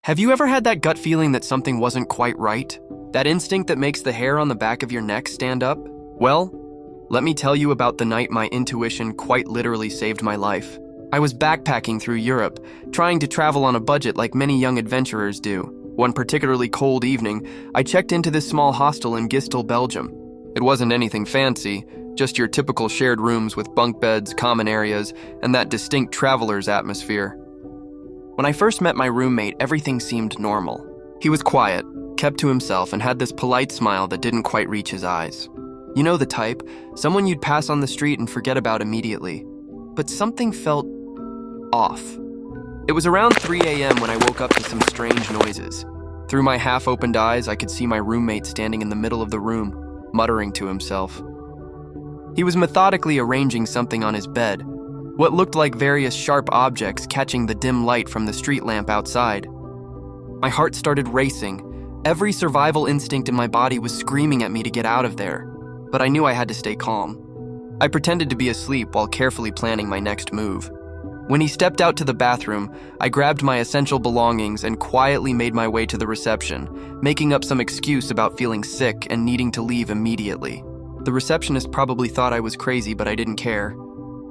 Have you ever had that gut feeling that something wasn't quite right? That instinct that makes the hair on the back of your neck stand up? Well, let me tell you about the night my intuition quite literally saved my life. I was backpacking through Europe, trying to travel on a budget like many young adventurers do. One particularly cold evening, I checked into this small hostel in Gistel, Belgium. It wasn't anything fancy, just your typical shared rooms with bunk beds, common areas, and that distinct traveler's atmosphere. When I first met my roommate, everything seemed normal. He was quiet, kept to himself, and had this polite smile that didn't quite reach his eyes. You know the type, someone you'd pass on the street and forget about immediately. But something felt off. It was around 3 a.m. when I woke up to some strange noises. Through my half-opened eyes, I could see my roommate standing in the middle of the room, muttering to himself. He was methodically arranging something on his bed, what looked like various sharp objects catching the dim light from the street lamp outside. My heart started racing. Every survival instinct in my body was screaming at me to get out of there, but I knew I had to stay calm. I pretended to be asleep while carefully planning my next move. When he stepped out to the bathroom, I grabbed my essential belongings and quietly made my way to the reception, making up some excuse about feeling sick and needing to leave immediately. The receptionist probably thought I was crazy, but I didn't care.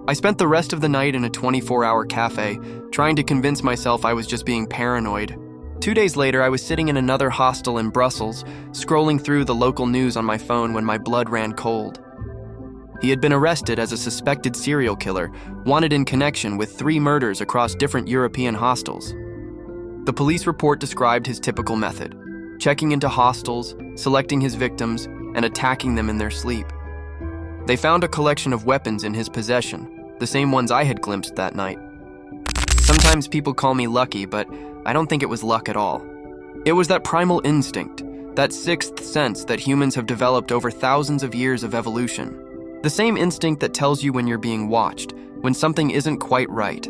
I spent the rest of the night in a 24-hour cafe, trying to convince myself I was just being paranoid. 2 days later, I was sitting in another hostel in Brussels, scrolling through the local news on my phone when my blood ran cold. He had been arrested as a suspected serial killer, wanted in connection with 3 murders across different European hostels. The police report described his typical method: checking into hostels, selecting his victims, and attacking them in their sleep. They found a collection of weapons in his possession, the same ones I had glimpsed that night. Sometimes people call me lucky, but I don't think it was luck at all. It was that primal instinct, that sixth sense that humans have developed over thousands of years of evolution. The same instinct that tells you when you're being watched, when something isn't quite right.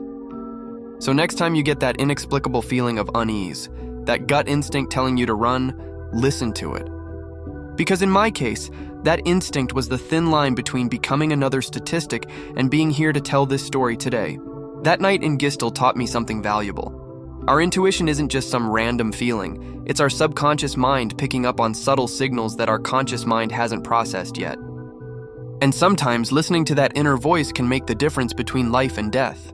So next time you get that inexplicable feeling of unease, that gut instinct telling you to run, listen to it. Because in my case, that instinct was the thin line between becoming another statistic and being here to tell this story today. That night in Gistel taught me something valuable. Our intuition isn't just some random feeling, it's our subconscious mind picking up on subtle signals that our conscious mind hasn't processed yet. And sometimes listening to that inner voice can make the difference between life and death.